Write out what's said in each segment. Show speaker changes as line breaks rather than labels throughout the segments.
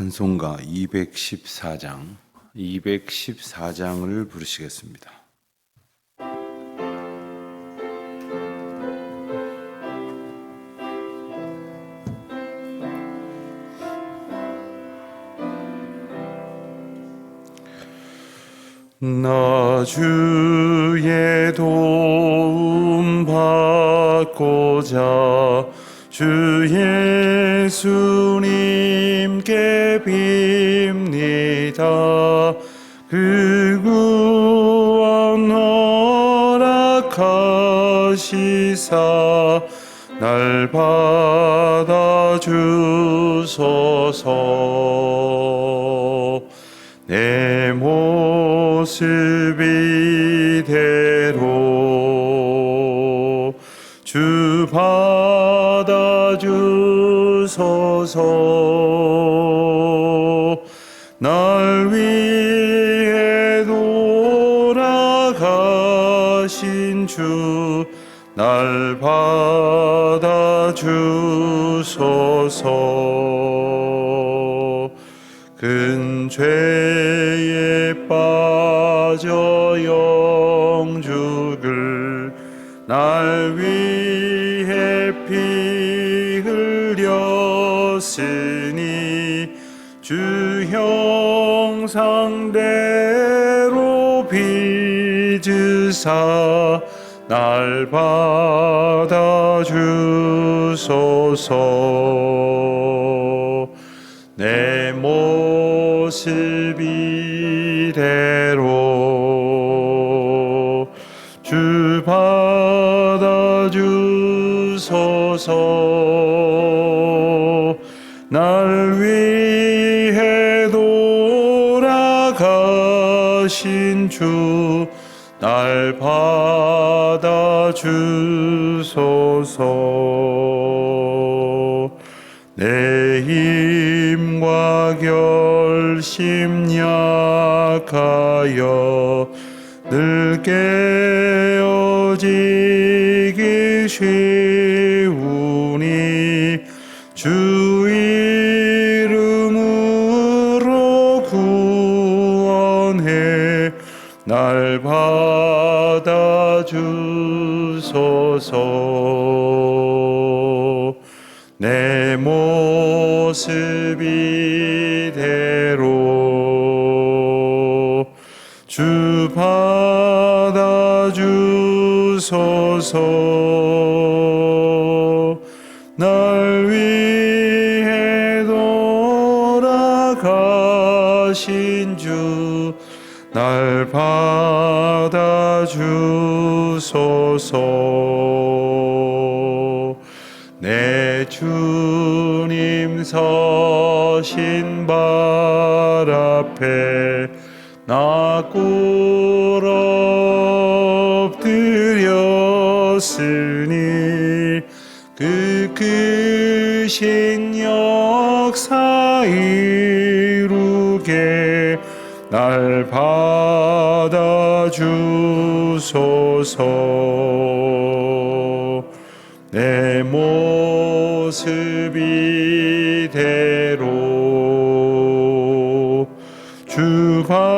찬송가 214장을 부르시겠습니다. 나 주의 도움 받고자 주 예수님께 빕니다. 그 구원 허락하시사 날 받아주소서. 내 모습 이대로 주 받아주소서. 날 위해 돌아가신 주 날 받아주소서. 큰 죄에 빠져 영죽을 날 위해 피 흘렸으니 주 형상대로 빚으사 날 받아주소서. 내 모습 이대로 주 받아주소서. 날 위해 돌아가신 주 날 받아주소서. 내 힘과 결심 약하여 늘 깨어지기 쉬우니 주 이름으로 구원해 날 받아주소서. 내 모습 이대로 주 받아주소서. 날 위해 돌아가신 주 날 받아주소서. 내 주님 서신 발 앞에 나 꿇어 엎드렸으니 그 크신 역사 이루게 날 받아주소서. 내 모습 이대로 주 받아주소서.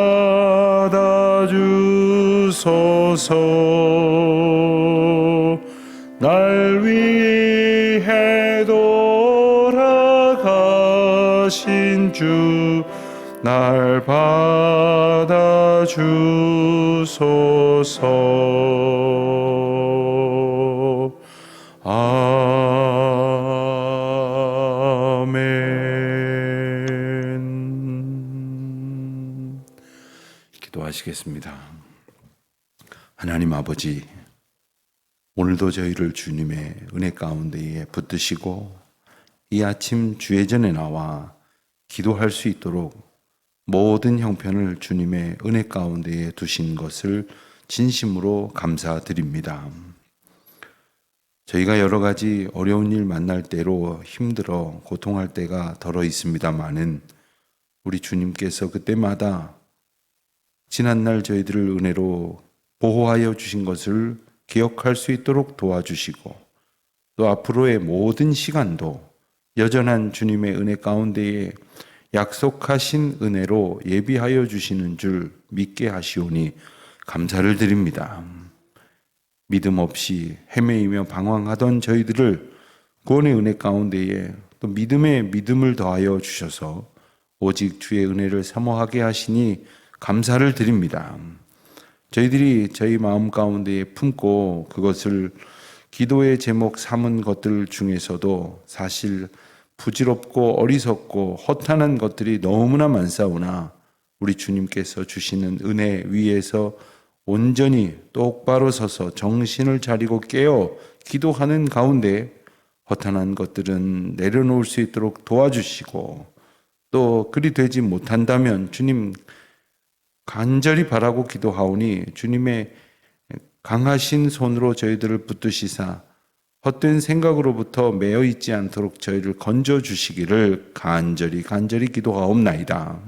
날 위해 돌아가신 주 날 받아주소서. 아멘. 기도하시겠습니다. 하나님 아버지, 오늘도 저희를 주님의 은혜 가운데에 붙드시고 이 아침 주예전에 나와 기도할 수 있도록 모든 형편을 주님의 은혜 가운데에 두신 것을 진심으로 감사드립니다. 저희가 여러 가지 어려운 일 만날 때로 힘들어 고통할 때가 덜어 있습니다마는 우리 주님께서 그때마다 지난날 저희들을 은혜로 보호하여 주신 것을 기억할 수 있도록 도와주시고 또 앞으로의 모든 시간도 여전한 주님의 은혜 가운데에 약속하신 은혜로 예비하여 주시는 줄 믿게 하시오니 감사를 드립니다. 믿음 없이 헤매이며 방황하던 저희들을 구원의 은혜 가운데에 또 믿음에 믿음을 더하여 주셔서 오직 주의 은혜를 사모하게 하시니 감사를 드립니다. 저희들이 저희 마음 가운데에 품고 그것을 기도의 제목 삼은 것들 중에서도 사실 부질없고 어리석고 허탄한 것들이 너무나 많사오나 우리 주님께서 주시는 은혜 위에서 온전히 똑바로 서서 정신을 차리고 깨어 기도하는 가운데 허탄한 것들은 내려놓을 수 있도록 도와주시고 또 그리 되지 못한다면 주님 간절히 바라고 기도하오니 주님의 강하신 손으로 저희들을 붙드시사 헛된 생각으로부터 매여 있지 않도록 저희를 건져 주시기를 간절히 기도하옵나이다.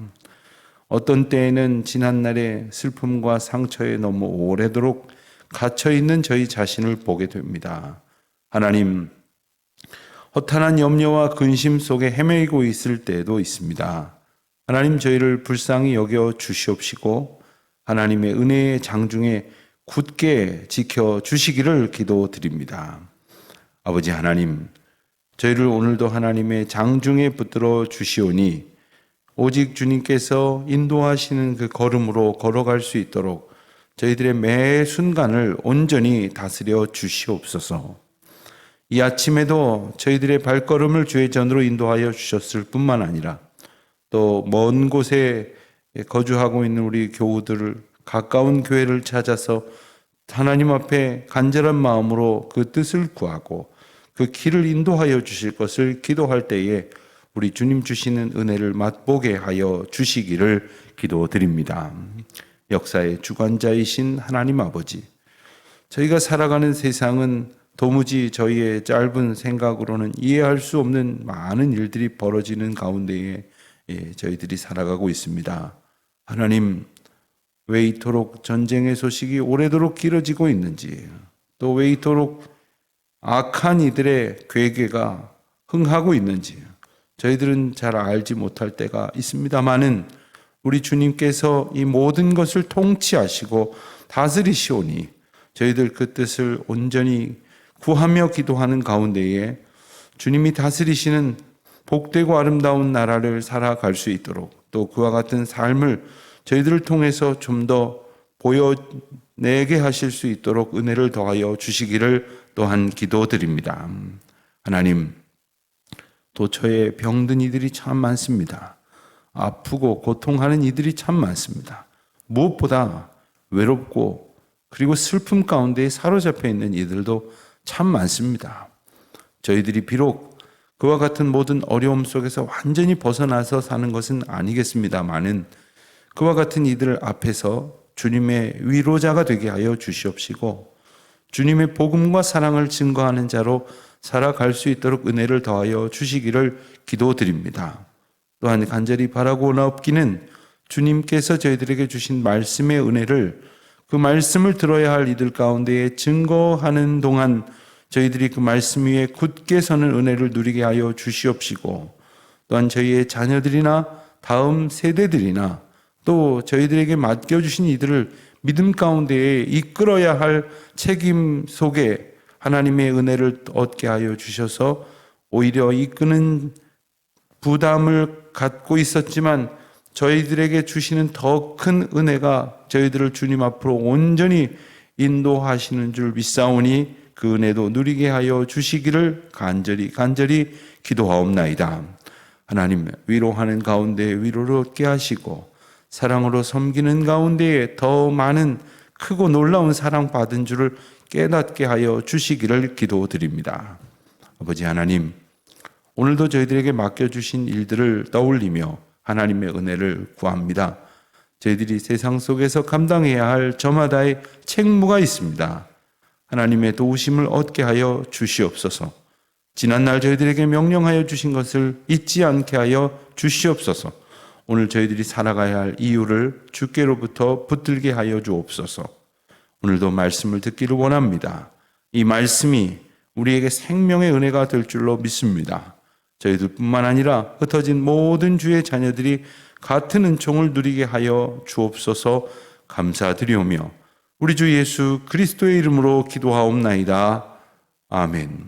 어떤 때에는 지난날의 슬픔과 상처에 너무 오래도록 갇혀 있는 저희 자신을 보게 됩니다. 하나님, 허탄한 염려와 근심 속에 헤매고 있을 때도 있습니다. 하나님, 저희를 불쌍히 여겨 주시옵시고 하나님의 은혜의 장중에 굳게 지켜 주시기를 기도드립니다. 아버지 하나님, 저희를 오늘도 하나님의 장중에 붙들어 주시오니 오직 주님께서 인도하시는 그 걸음으로 걸어갈 수 있도록 저희들의 매 순간을 온전히 다스려 주시옵소서. 이 아침에도 저희들의 발걸음을 주의 전으로 인도하여 주셨을 뿐만 아니라 또 먼 곳에 거주하고 있는 우리 교우들을 가까운 교회를 찾아서 하나님 앞에 간절한 마음으로 그 뜻을 구하고 그 길을 인도하여 주실 것을 기도할 때에 우리 주님 주시는 은혜를 맛보게 하여 주시기를 기도드립니다. 역사의 주관자이신 하나님 아버지, 저희가 살아가는 세상은 도무지 저희의 짧은 생각으로는 이해할 수 없는 많은 일들이 벌어지는 가운데에 저희들이 살아가고 있습니다. 하나님, 왜 이토록 전쟁의 소식이 오래도록 길어지고 있는지, 또 왜 이토록 악한 이들의 괴계가 흥하고 있는지 저희들은 잘 알지 못할 때가 있습니다마는 우리 주님께서 이 모든 것을 통치하시고 다스리시오니 저희들 그 뜻을 온전히 구하며 기도하는 가운데에 주님이 다스리시는 복되고 아름다운 나라를 살아갈 수 있도록 또 그와 같은 삶을 저희들을 통해서 좀 더 보여내게 하실 수 있도록 은혜를 더하여 주시기를 또한 기도드립니다. 하나님, 도처에 병든 이들이 참 많습니다. 아프고 고통하는 이들이 참 많습니다. 무엇보다 외롭고 그리고 슬픔 가운데 사로잡혀 있는 이들도 참 많습니다. 저희들이 비록 그와 같은 모든 어려움 속에서 완전히 벗어나서 사는 것은 아니겠습니다마는 그와 같은 이들 앞에서 주님의 위로자가 되게 하여 주시옵시고 주님의 복음과 사랑을 증거하는 자로 살아갈 수 있도록 은혜를 더하여 주시기를 기도드립니다. 또한 간절히 바라고 나옵기는 주님께서 저희들에게 주신 말씀의 은혜를 그 말씀을 들어야 할 이들 가운데에 증거하는 동안 저희들이 그 말씀 위에 굳게 서는 은혜를 누리게 하여 주시옵시고 또한 저희의 자녀들이나 다음 세대들이나 또 저희들에게 맡겨주신 이들을 믿음 가운데에 이끌어야 할 책임 속에 하나님의 은혜를 얻게 하여 주셔서 오히려 이끄는 부담을 갖고 있었지만 저희들에게 주시는 더 큰 은혜가 저희들을 주님 앞으로 온전히 인도하시는 줄 믿사오니 그 은혜도 누리게 하여 주시기를 간절히 기도하옵나이다. 하나님, 위로하는 가운데 위로를 얻게 하시고 사랑으로 섬기는 가운데에 더 많은 크고 놀라운 사랑 받은 줄을 깨닫게 하여 주시기를 기도드립니다. 아버지 하나님, 오늘도 저희들에게 맡겨주신 일들을 떠올리며 하나님의 은혜를 구합니다. 저희들이 세상 속에서 감당해야 할 저마다의 책무가 있습니다. 하나님의 도우심을 얻게 하여 주시옵소서. 지난날 저희들에게 명령하여 주신 것을 잊지 않게 하여 주시옵소서. 오늘 저희들이 살아가야 할 이유를 주께로부터 붙들게 하여 주옵소서. 오늘도 말씀을 듣기를 원합니다. 이 말씀이 우리에게 생명의 은혜가 될 줄로 믿습니다. 저희들뿐만 아니라 흩어진 모든 주의 자녀들이 같은 은총을 누리게 하여 주옵소서. 감사드리오며 우리 주 예수 그리스도의 이름으로 기도하옵나이다. 아멘.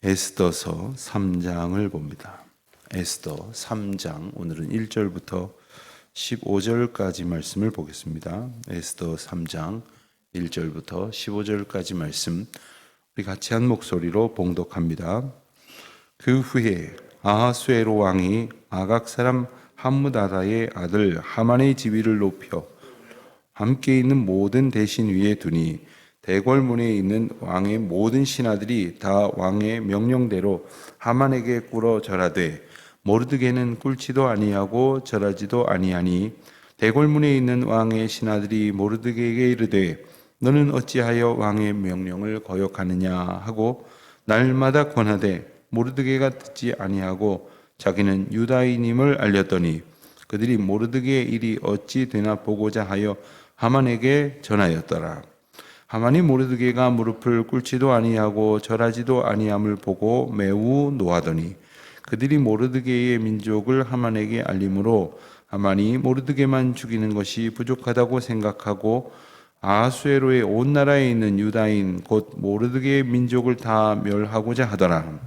에스더서 3장을 봅니다. 에스더 3장, 오늘은 1절부터 15절까지 말씀을 보겠습니다. 에스더 3장 1절부터 15절까지 말씀, 우리 같이 한 목소리로 봉독합니다. 그 후에 아하수에로 왕이 아각 사람 함므다다의 아들 하만의 지위를 높여 함께 있는 모든 대신 위에 두니 대궐문에 있는 왕의 모든 신하들이 다 왕의 명령대로 하만에게 꿇어 절하되 모르드게는 꿇지도 아니하고 절하지도 아니하니 대궐문에 있는 왕의 신하들이 모르드게에게 이르되 너는 어찌하여 왕의 명령을 거역하느냐 하고 날마다 권하되 모르드게가 듣지 아니하고 자기는 유다인임을 알렸더니 그들이 모르드게의 일이 어찌 되나 보고자 하여 하만에게 전하였더라. 하만이 모르드게가 무릎을 꿇지도 아니하고 절하지도 아니함을 보고 매우 노하더니 그들이 모르드게의 민족을 하만에게 알림으로 하만이 모르드게만 죽이는 것이 부족하다고 생각하고 아하수에로의 온 나라에 있는 유다인 곧 모르드게의 민족을 다 멸하고자 하더라.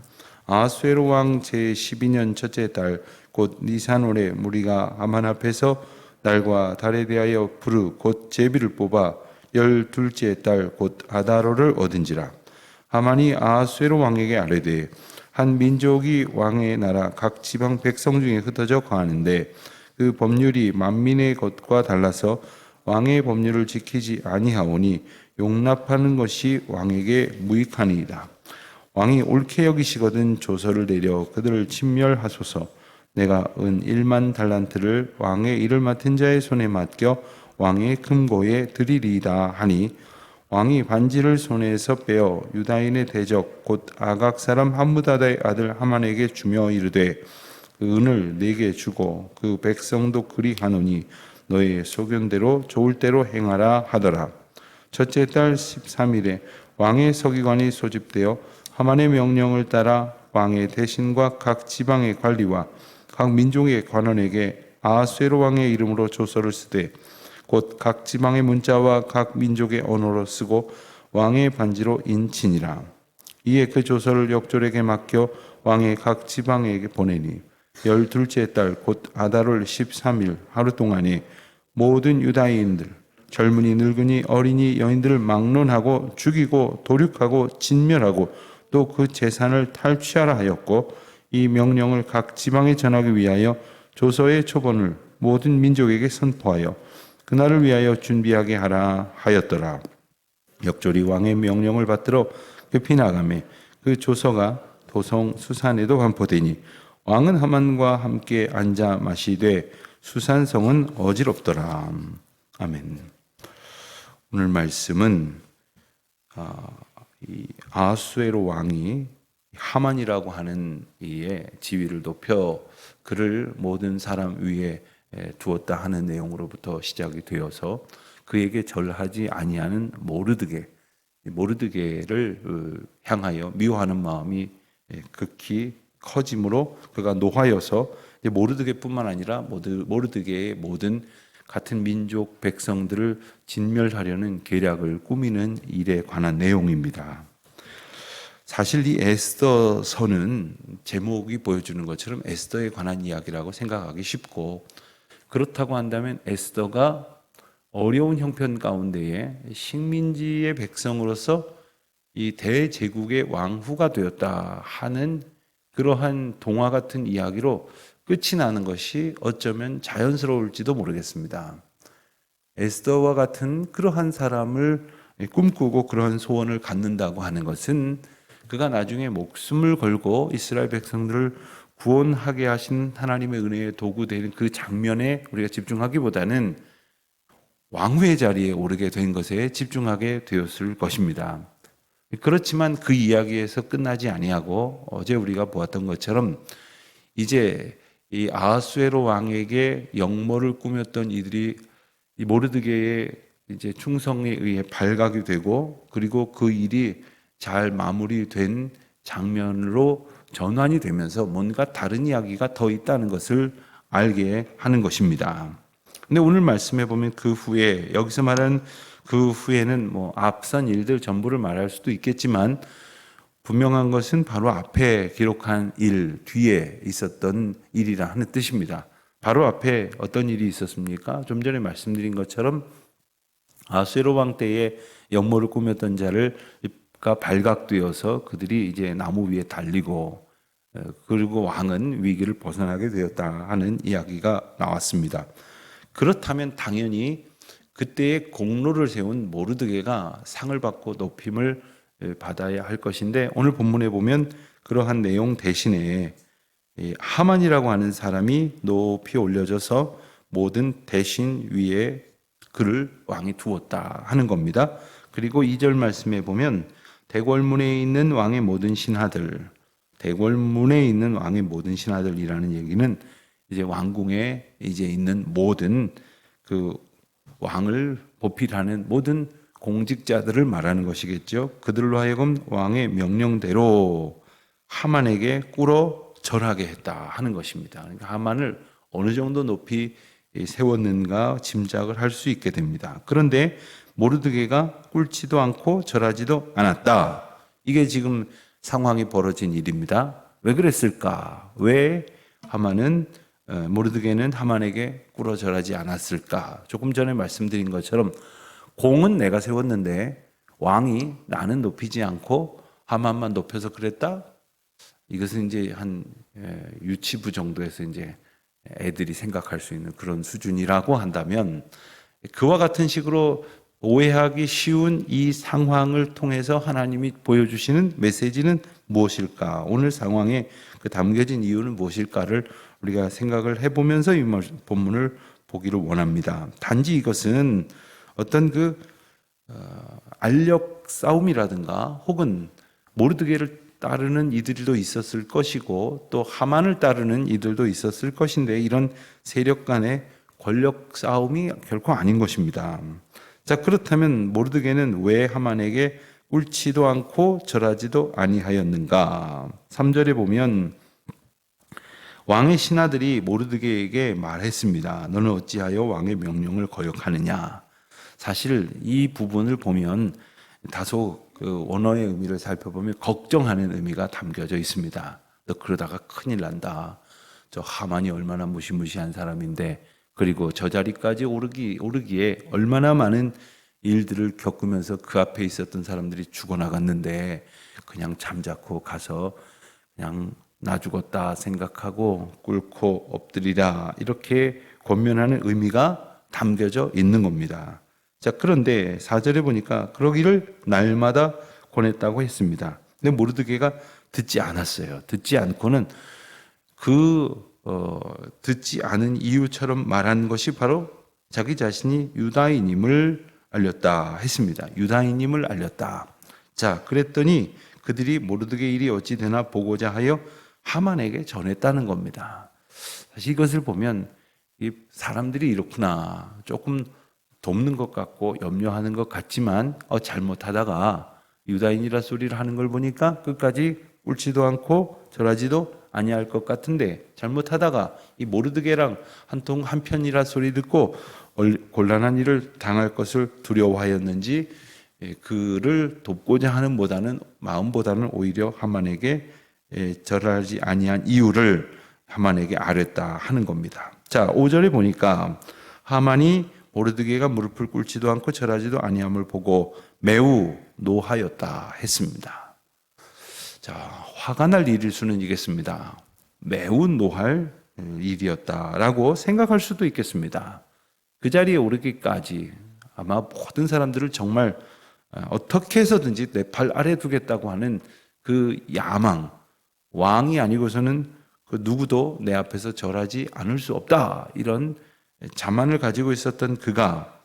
아하수에로 왕 제12년 첫째 달 곧 니산월에 무리가 하만 앞에서 달과 달에 대하여 부르 곧 제비를 뽑아 12째 달 곧 아다로를 얻은지라. 하만이 아하수에로 왕에게 아뢰되 한 민족이 왕의 나라 각 지방 백성 중에 흩어져 거하는데 그 법률이 만민의 것과 달라서 왕의 법률을 지키지 아니하오니 용납하는 것이 왕에게 무익하니이다. 왕이 옳게 여기시거든 조서를 내려 그들을 침멸하소서. 내가 은 1만 달란트를 왕의 일을 맡은 자의 손에 맡겨 왕의 금고에 드리리이다 하니 왕이 반지를 손에서 빼어 유다인의 대적 곧 아각 사람 함므다다의 아들 하만에게 주며 이르되 그 은을 내게 주고 그 백성도 그리하노니 너의 소견대로 좋을 대로 행하라 하더라. 첫째 달 13일에 왕의 서기관이 소집되어 하만의 명령을 따라 왕의 대신과 각 지방의 관리와 각 민족의 관원에게 아하수에로 왕의 이름으로 조서를 쓰되 곧 각 지방의 문자와 각 민족의 언어로 쓰고 왕의 반지로 인치니라. 이에 그 조서를 역졸에게 맡겨 왕의 각 지방에게 보내니 12째 달 곧 아달월 13일 하루 동안에 모든 유다인들 젊은이 늙은이 어린이 여인들을 막론하고 죽이고 도륙하고 진멸하고 또 그 재산을 탈취하라 하였고 이 명령을 각 지방에 전하기 위하여 조서의 초본을 모든 민족에게 선포하여 그날을 위하여 준비하게 하라 하였더라. 역졸이 왕의 명령을 받들어 급히 나가매 그 조서가 도성 수산에도 반포되니 왕은 하만과 함께 앉아 마시되 수산성은 어지럽더라. 아멘. 오늘 말씀은 이 아하수에로 왕이 하만이라고 하는 이의 지위를 높여 그를 모든 사람 위에 두었다 하는 내용으로부터 시작이 되어서 그에게 절하지 아니하는 모르드게를 향하여 미워하는 마음이 극히 커짐으로 그가 노하여서 모르드게뿐만 아니라 모르드게의 모든 같은 민족 백성들을 진멸하려는 계략을 꾸미는 일에 관한 내용입니다. 사실 이 에스더서는 제목이 보여주는 것처럼 에스더에 관한 이야기라고 생각하기 쉽고, 그렇다고 한다면 에스더가 어려운 형편 가운데에 식민지의 백성으로서 이 대제국의 왕후가 되었다 하는 그러한 동화 같은 이야기로 끝이 나는 것이 어쩌면 자연스러울지도 모르겠습니다. 에스더와 같은 그러한 사람을 꿈꾸고 그러한 소원을 갖는다고 하는 것은 그가 나중에 목숨을 걸고 이스라엘 백성들을 구원하게 하신 하나님의 은혜의 도구되는 그 장면에 우리가 집중하기보다는 왕후의 자리에 오르게 된 것에 집중하게 되었을 것입니다. 그렇지만 그 이야기에서 끝나지 아니하고 어제 우리가 보았던 것처럼 이제 이 아하수에로 왕에게 역모를 꾸몄던 이들이 이 모르드게의 이제 충성에 의해 발각이 되고, 그리고 그 일이 잘 마무리된 장면으로 전환이 되면서 뭔가 다른 이야기가 더 있다는 것을 알게 하는 것입니다. 근데 오늘 말씀해 보면 그 후에, 여기서 말하는 그 후에는 뭐 앞선 일들 전부를 말할 수도 있겠지만 분명한 것은 바로 앞에 기록한 일, 뒤에 있었던 일이라 하는 뜻입니다. 바로 앞에 어떤 일이 있었습니까? 좀 전에 말씀드린 것처럼 아수에로 왕 때에 영모를 꾸몄던 자가 발각되어서 그들이 이제 나무 위에 달리고 그리고 왕은 위기를 벗어나게 되었다 하는 이야기가 나왔습니다. 그렇다면 당연히 그때의 공로를 세운 모르드게가 상을 받고 높임을 받아야 할 것인데 오늘 본문에 보면 그러한 내용 대신에 하만이라고 하는 사람이 높이 올려져서 모든 대신 위에 그를 왕이 두었다 하는 겁니다. 그리고 2절 말씀에 보면 대궐문에 있는 왕의 모든 신하들, 대궐문에 있는 왕의 모든 신하들이라는 얘기는 이제 왕궁에 이제 있는 모든 그 왕을 보필하는 모든 공직자들을 말하는 것이겠죠. 그들로 하여금 왕의 명령대로 하만에게 꿇어 절하게 했다 하는 것입니다. 그러니까 하만을 어느 정도 높이 세웠는가 짐작을 할 수 있게 됩니다. 그런데 모르드게가 꿇지도 않고 절하지도 않았다. 이게 지금 상황이 벌어진 일입니다. 왜 그랬을까? 왜 하만은 모르드게는 하만에게 꿇어 절하지 않았을까? 조금 전에 말씀드린 것처럼 공은 내가 세웠는데 왕이 나는 높이지 않고 하만만 높여서 그랬다? 이것은 이제 한 유치부 정도에서 이제 애들이 생각할 수 있는 그런 수준이라고 한다면 그와 같은 식으로 오해하기 쉬운 이 상황을 통해서 하나님이 보여주시는 메시지는 무엇일까? 오늘 상황에 그 담겨진 이유는 무엇일까를 우리가 생각을 해보면서 이 본문을 보기를 원합니다. 단지 이것은 어떤 그 알력 싸움이라든가 혹은 모르드게를 따르는 이들도 있었을 것이고 또 하만을 따르는 이들도 있었을 것인데 이런 세력 간의 권력 싸움이 결코 아닌 것입니다. 자, 그렇다면 모르드게는 왜 하만에게 꿇지도 않고 절하지도 아니하였는가? 3절에 보면 왕의 신하들이 모르드게에게 말했습니다. 너는 어찌하여 왕의 명령을 거역하느냐? 사실 이 부분을 보면 다소 그 원어의 의미를 살펴보면 걱정하는 의미가 담겨져 있습니다. 너 그러다가 큰일 난다. 저 하만이 얼마나 무시무시한 사람인데 그리고 저 자리까지 오르기에 얼마나 많은 일들을 겪으면서 그 앞에 있었던 사람들이 죽어나갔는데 그냥 잠자코 가서 그냥 나 죽었다 생각하고 꿇고 엎드리라 이렇게 권면하는 의미가 담겨져 있는 겁니다. 자, 그런데 4절에 보니까 그러기를 날마다 권했다고 했습니다. 근데 모르드게가 듣지 않았어요. 듣지 않고는 듣지 않은 이유처럼 말한 것이 바로 자기 자신이 유다인임을 알렸다 했습니다. 유다인임을 알렸다. 자, 그랬더니 그들이 모르드게 일이 어찌 되나 보고자 하여 하만에게 전했다는 겁니다. 사실 이것을 보면 이 사람들이 이렇구나. 조금 돕는 것 같고 염려하는 것 같지만 잘못하다가 유다인이라 소리를 하는 걸 보니까 끝까지 꿇지도 않고 절하지도 아니할 것 같은데 잘못하다가 이 모르드게랑 한편이라 소리 듣고 곤란한 일을 당할 것을 두려워하였는지 그를 돕고자 하는 마음보다는 오히려 하만에게 절하지 아니한 이유를 하만에게 아뢰다 하는 겁니다. 자, 5절에 보니까 하만이 모르드게가 무릎을 꿇지도 않고 절하지도 아니함을 보고 매우 노하였다 했습니다. 자, 화가 날 일일 수는 있겠습니다. 매우 노할 일이었다라고 생각할 수도 있겠습니다. 그 자리에 오르기까지 아마 모든 사람들을 정말 어떻게 해서든지 내 팔 아래 두겠다고 하는 그 야망, 왕이 아니고서는 그 누구도 내 앞에서 절하지 않을 수 없다 이런 자만을 가지고 있었던 그가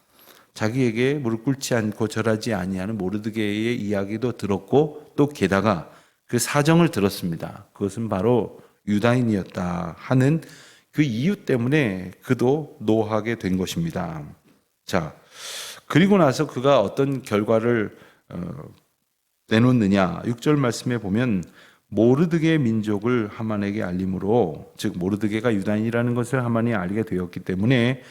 자기에게 무릎 꿇지 않고 절하지 아니하는 모르드게의 이야기도 들었고 또 게다가 그 사정을 들었습니다. 그것은 바로 유다인이었다 하는 그 이유 때문에 그도 노하게 된 것입니다. 자, 그리고 나서 그가 어떤 결과를 내놓느냐? 6절 말씀에 보면 모르드게의 민족을 하만에게 알림으로, 즉 모르드게가 유다인이라는 것을 하만이 알게 되었기 때문에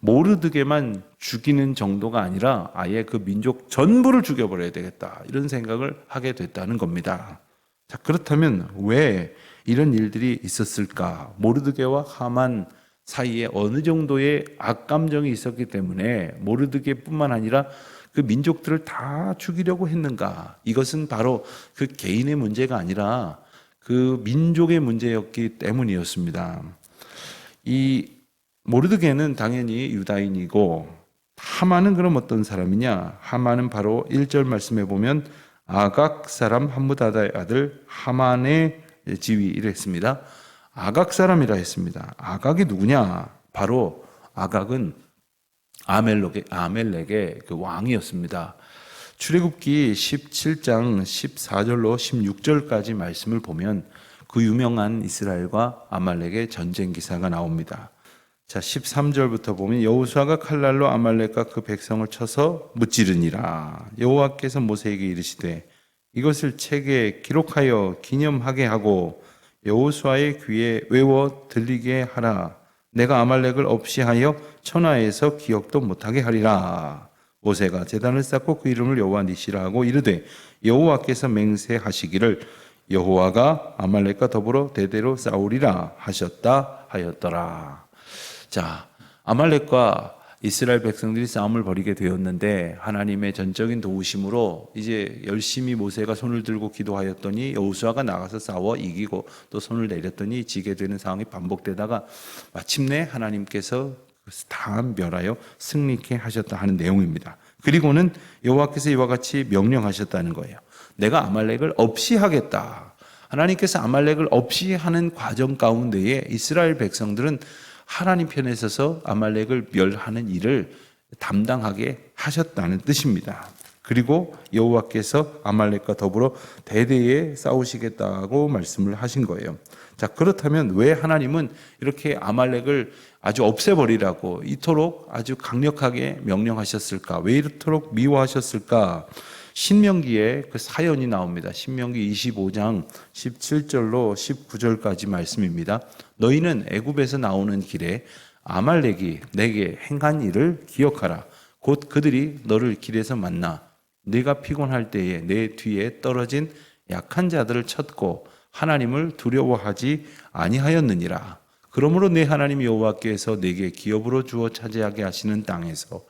모르드게만 죽이는 정도가 아니라 아예 그 민족 전부를 죽여버려야 되겠다, 이런 생각을 하게 됐다는 겁니다. 자, 그렇다면 왜 이런 일들이 있었을까? 모르드게와 하만 사이에 어느 정도의 악감정이 있었기 때문에 모르드게뿐만 아니라 그 민족들을 다 죽이려고 했는가? 이것은 바로 그 개인의 문제가 아니라 그 민족의 문제였기 때문이었습니다. 이 모르드게는 당연히 유다인이고, 하만은 그럼 어떤 사람이냐? 하만은 바로 1절 말씀에 보면 아각 사람 함무다다의 아들 하만의 지위를 했습니다. 아각 사람이라 했습니다. 아각이 누구냐? 바로 아각은 아멜렉의 그 왕이었습니다. 출애굽기 17장 14절로 16절까지 말씀을 보면 그 유명한 이스라엘과 아말렉의 전쟁 기사가 나옵니다. 자, 13절부터 보면 여호수아가 칼날로 아말렉과 그 백성을 쳐서 무찌르니라. 여호와께서 모세에게 이르시되 이것을 책에 기록하여 기념하게 하고 여호수아의 귀에 외워 들리게 하라. 내가 아말렉을 없이 하여 천하에서 기억도 못하게 하리라. 모세가 제단을 쌓고 그 이름을 여호와 니시라 하고 이르되 여호와께서 맹세하시기를 여호와가 아말렉과 더불어 대대로 싸우리라 하셨다 하였더라. 자, 아말렉과 이스라엘 백성들이 싸움을 벌이게 되었는데 하나님의 전적인 도우심으로 이제 열심히 모세가 손을 들고 기도하였더니 여호수아가 나가서 싸워 이기고 또 손을 내렸더니 지게 되는 상황이 반복되다가 마침내 하나님께서 다 멸하여 승리케 하셨다 하는 내용입니다. 그리고는 여호와께서 이와 같이 명령하셨다는 거예요. 내가 아말렉을 없이 하겠다. 하나님께서 아말렉을 없이 하는 과정 가운데에 이스라엘 백성들은 하나님 편에 서서 아말렉을 멸하는 일을 담당하게 하셨다는 뜻입니다. 그리고 여호와께서 아말렉과 더불어 대대에 싸우시겠다고 말씀을 하신 거예요. 자, 그렇다면 왜 하나님은 이렇게 아말렉을 아주 없애버리라고 이토록 아주 강력하게 명령하셨을까? 왜 이토록 미워하셨을까? 신명기에 그 사연이 나옵니다. 신명기 25장 17절로 19절까지 말씀입니다. 너희는 애굽에서 나오는 길에 아말렉이 내게 행한 일을 기억하라. 곧 그들이 너를 길에서 만나 네가 피곤할 때에 내 뒤에 떨어진 약한 자들을 쳤고 하나님을 두려워하지 아니하였느니라. 그러므로 내 하나님 여호와께서 내게 기업으로 주어 차지하게 하시는 땅에서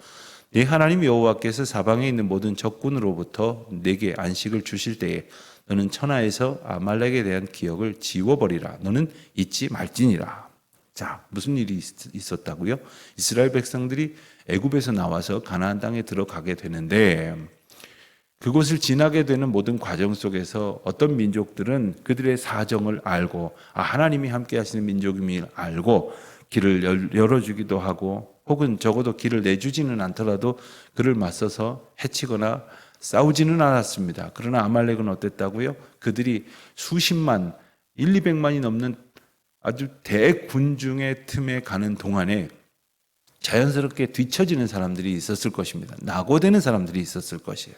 네 하나님 여호와께서 사방에 있는 모든 적군으로부터 내게 안식을 주실 때에 너는 천하에서 아말렉에 대한 기억을 지워버리라. 너는 잊지 말지니라. 자, 무슨 일이 있었다고요? 이스라엘 백성들이 애굽에서 나와서 가나안 땅에 들어가게 되는데 그곳을 지나게 되는 모든 과정 속에서 어떤 민족들은 그들의 사정을 알고 하나님이 함께 하시는 민족임을 알고 길을 열어주기도 하고 혹은 적어도 길을 내주지는 않더라도 그를 맞서서 해치거나 싸우지는 않았습니다. 그러나 아말렉은 어땠다고요? 그들이 수십만, 200만이 넘는 아주 대군중의 틈에 가는 동안에 자연스럽게 뒤처지는 사람들이 있었을 것입니다. 낙오되는 사람들이 있었을 것이에요.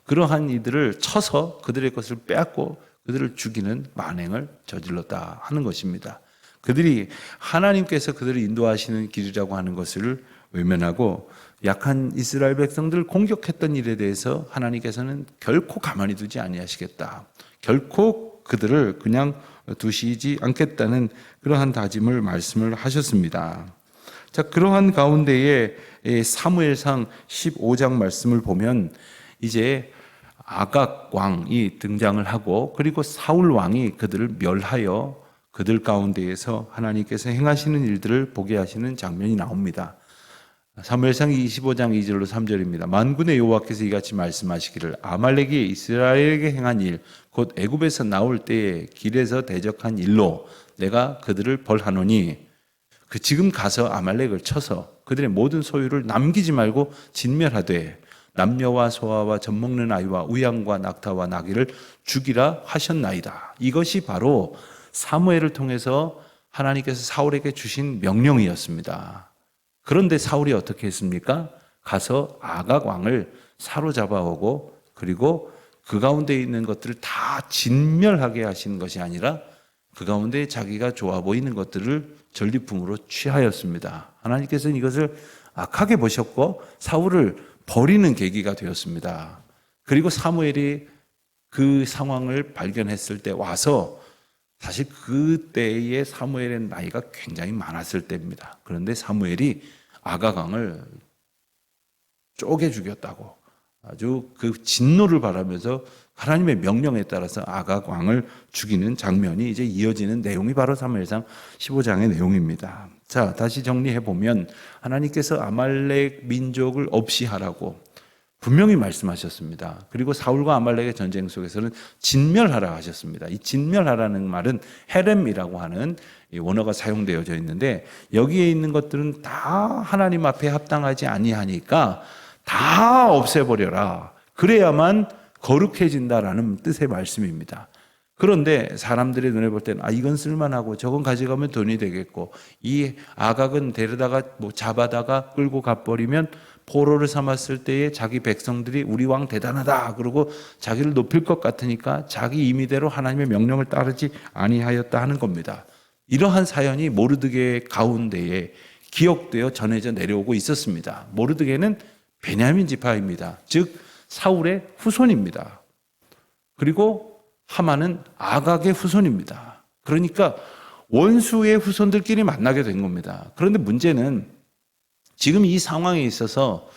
그러한 이들을 쳐서 그들의 것을 빼앗고 그들을 죽이는 만행을 저질렀다 하는 것입니다. 그들이 하나님께서 그들을 인도하시는 길이라고 하는 것을 외면하고 약한 이스라엘 백성들을 공격했던 일에 대해서 하나님께서는 결코 가만히 두지 아니하시겠다. 결코 그들을 그냥 두시지 않겠다는 그러한 다짐을 말씀을 하셨습니다. 자, 그러한 가운데에 사무엘상 15장 말씀을 보면 이제 아각 왕이 등장을 하고 그리고 사울 왕이 그들을 멸하여 그들 가운데에서 하나님께서 행하시는 일들을 보게 하시는 장면이 나옵니다. 사무엘상 25장 2절로 3절입니다. 만군의 여호와께서 이같이 말씀하시기를 아말렉이 이스라엘에게 행한 일 곧 애굽에서 나올 때에 길에서 대적한 일로 내가 그들을 벌하노니 지금 가서 아말렉을 쳐서 그들의 모든 소유를 남기지 말고 진멸하되 남녀와 소아와 젖먹는 아이와 우양과 낙타와 나귀를 죽이라 하셨나이다. 이것이 바로 사무엘을 통해서 하나님께서 사울에게 주신 명령이었습니다. 그런데 사울이 어떻게 했습니까? 가서 아각 왕을 사로잡아 오고 그리고 그 가운데 있는 것들을 다 진멸하게 하신 것이 아니라 그 가운데 자기가 좋아 보이는 것들을 전리품으로 취하였습니다. 하나님께서는 이것을 악하게 보셨고 사울을 버리는 계기가 되었습니다. 그리고 사무엘이 그 상황을 발견했을 때 와서, 사실 그때의 사무엘의 나이가 굉장히 많았을 때입니다. 그런데 사무엘이 아가강을 쪼개 죽였다고 아주 그 진노를 바라면서 하나님의 명령에 따라서 아가광을 죽이는 장면이 이제 이어지는 내용이 바로 사무엘상 15장의 내용입니다. 자, 다시 정리해 보면 하나님께서 아말렉 민족을 없이 하라고 분명히 말씀하셨습니다. 그리고 사울과 아말렉의 전쟁 속에서는 진멸하라 하셨습니다. 이 진멸하라는 말은 헤렘이라고 하는 이 원어가 사용되어져 있는데, 여기에 있는 것들은 다 하나님 앞에 합당하지 아니하니까 다 없애버려라. 그래야만 거룩해진다라는 뜻의 말씀입니다. 그런데 사람들의 눈에 볼 때는 이건 쓸만하고 저건 가져가면 돈이 되겠고, 이 아각은 데려다가 잡아다가 끌고 가버리면 포로를 삼았을 때에 자기 백성들이 우리 왕 대단하다 그러고 자기를 높일 것 같으니까 자기 임의대로 하나님의 명령을 따르지 아니하였다 하는 겁니다. 이러한 사연이 모르드게 가운데에 기억되어 전해져 내려오고 있었습니다. 모르드게는 베냐민 지파입니다. 즉 사울의 후손입니다. 그리고 하만은 아각의 후손입니다. 그러니까 원수의 후손들끼리 만나게 된 겁니다. 그런데 문제는 지금 이 상황에 있어서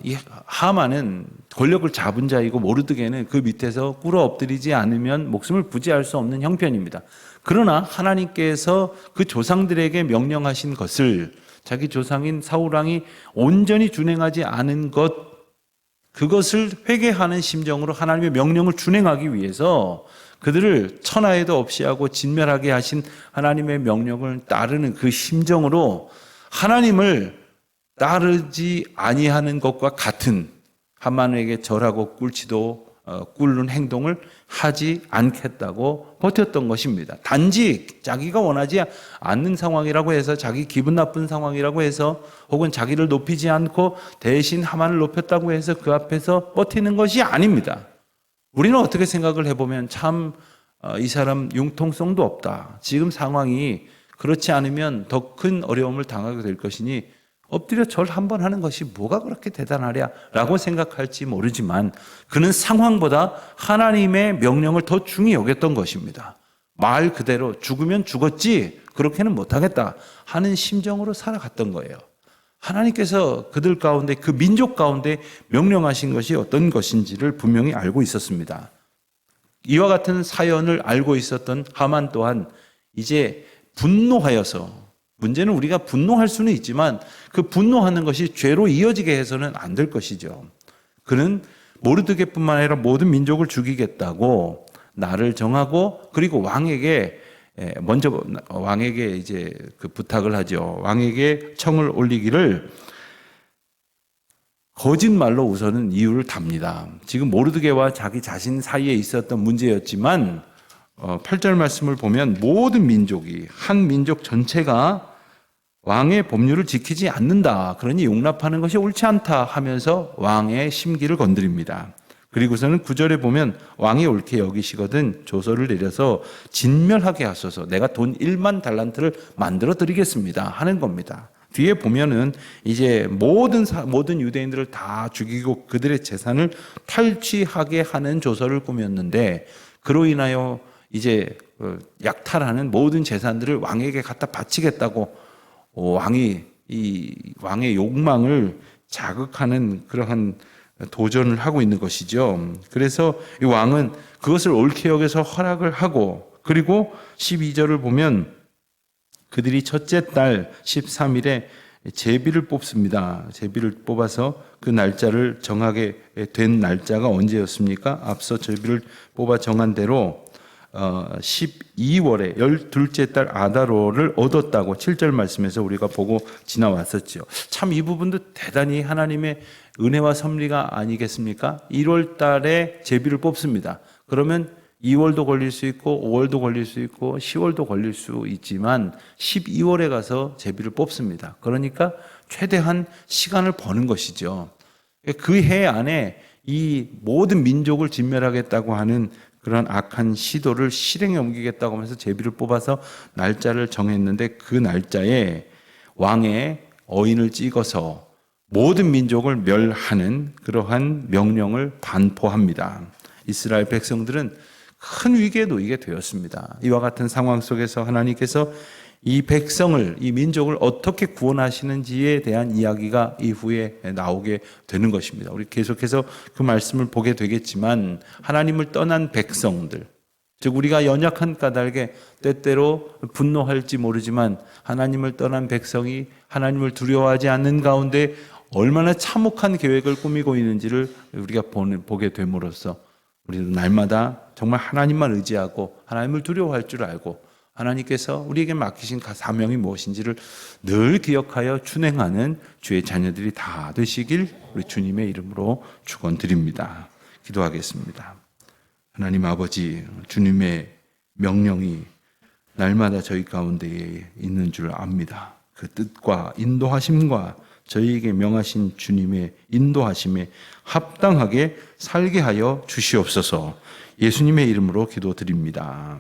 이 하만은 권력을 잡은 자이고 모르드게는 그 밑에서 꿇어 엎드리지 않으면 목숨을 부지할 수 없는 형편입니다. 그러나 하나님께서 그 조상들에게 명령하신 것을 자기 조상인 사울왕이 온전히 준행하지 않은 것, 그것을 회개하는 심정으로 하나님의 명령을 준행하기 위해서 그들을 천하에도 없이 하고 진멸하게 하신 하나님의 명령을 따르는 그 심정으로 하나님을 따르지 아니하는 것과 같은 하만에게 절하고 꿇지도 꿇는 행동을 하지 않겠다고 버텼던 것입니다. 단지 자기가 원하지 않는 상황이라고 해서, 자기 기분 나쁜 상황이라고 해서, 혹은 자기를 높이지 않고 대신 하만을 높였다고 해서 그 앞에서 버티는 것이 아닙니다. 우리는 어떻게 생각을 해보면 참 이 사람 융통성도 없다. 지금 상황이 그렇지 않으면 더 큰 어려움을 당하게 될 것이니 엎드려 절 한번 하는 것이 뭐가 그렇게 대단하랴라고 생각할지 모르지만, 그는 상황보다 하나님의 명령을 더 중히 여겼던 것입니다. 말 그대로 죽으면 죽었지 그렇게는 못하겠다 하는 심정으로 살아갔던 거예요. 하나님께서 그들 가운데, 그 민족 가운데 명령하신 것이 어떤 것인지를 분명히 알고 있었습니다. 이와 같은 사연을 알고 있었던 하만 또한 이제 분노하여서, 문제는 우리가 분노할 수는 있지만 그 분노하는 것이 죄로 이어지게 해서는 안 될 것이죠. 그는 모르드게뿐만 아니라 모든 민족을 죽이겠다고 날을 정하고, 그리고 왕에게 먼저 왕에게 이제 그 부탁을 하죠. 왕에게 청을 올리기를 거짓말로 우선은 이유를 답니다. 지금 모르드게와 자기 자신 사이에 있었던 문제였지만 8절 말씀을 보면 모든 민족이, 한 민족 전체가 왕의 법률을 지키지 않는다, 그러니 용납하는 것이 옳지 않다 하면서 왕의 심기를 건드립니다. 그리고서는 9절에 보면 왕이 옳게 여기시거든 조서를 내려서 진멸하게 하소서, 내가 돈 1만 달란트를 만들어 드리겠습니다 하는 겁니다. 뒤에 보면은 이제 모든 유대인들을 다 죽이고 그들의 재산을 탈취하게 하는 조서를 꾸몄는데, 그로 인하여 이제 약탈하는 모든 재산들을 왕에게 갖다 바치겠다고 이 왕의 욕망을 자극하는 그러한 도전을 하고 있는 것이죠. 그래서 이 왕은 그것을 옳게 여겨서 허락을 하고, 그리고 12절을 보면 그들이 첫째 달 13일에 제비를 뽑습니다. 제비를 뽑아서 그 날짜를 정하게 된 날짜가 언제였습니까? 앞서 제비를 뽑아 정한 대로 12월에 12째 달 아다로를 얻었다고 7절 말씀에서 우리가 보고 지나왔었죠. 참 이 부분도 대단히 하나님의 은혜와 섭리가 아니겠습니까? 1월 달에 제비를 뽑습니다. 그러면 2월도 걸릴 수 있고 5월도 걸릴 수 있고 10월도 걸릴 수 있지만 12월에 가서 제비를 뽑습니다. 그러니까 최대한 시간을 버는 것이죠. 그 해 안에 이 모든 민족을 진멸하겠다고 하는 그런 악한 시도를 실행에 옮기겠다고 하면서 제비를 뽑아서 날짜를 정했는데 그 날짜에 왕의 어인을 찍어서 모든 민족을 멸하는 그러한 명령을 반포합니다. 이스라엘 백성들은 큰 위기에 놓이게 되었습니다. 이와 같은 상황 속에서 하나님께서 이 백성을, 이 민족을 어떻게 구원하시는지에 대한 이야기가 이후에 나오게 되는 것입니다. 우리 계속해서 그 말씀을 보게 되겠지만 하나님을 떠난 백성들, 즉 우리가 연약한 까닭에 때때로 분노할지 모르지만 하나님을 떠난 백성이 하나님을 두려워하지 않는 가운데 얼마나 참혹한 계획을 꾸미고 있는지를 우리가 보게 됨으로써 우리도 날마다 정말 하나님만 의지하고 하나님을 두려워할 줄 알고 하나님께서 우리에게 맡기신 사명이 무엇인지를 늘 기억하여 준행하는 주의 자녀들이 다 되시길 우리 주님의 이름으로 축원드립니다. 기도하겠습니다. 하나님 아버지, 주님의 명령이 날마다 저희 가운데에 있는 줄 압니다. 그 뜻과 인도하심과 저희에게 명하신 주님의 인도하심에 합당하게 살게 하여 주시옵소서. 예수님의 이름으로 기도드립니다.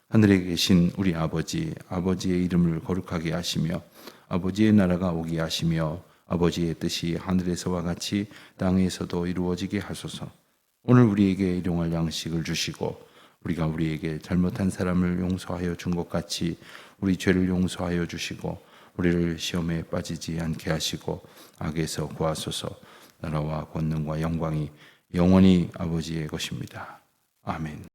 하늘에 계신 우리 아버지, 아버지의 이름을 거룩하게 하시며 아버지의 나라가 오게 하시며 아버지의 뜻이 하늘에서와 같이 땅에서도 이루어지게 하소서. 오늘 우리에게 일용할 양식을 주시고 우리가 우리에게 잘못한 사람을 용서하여 준 것 같이 우리 죄를 용서하여 주시고 우리를 시험에 빠지지 않게 하시고 악에서 구하소서. 나라와 권능과 영광이 영원히 아버지의 것입니다. 아멘.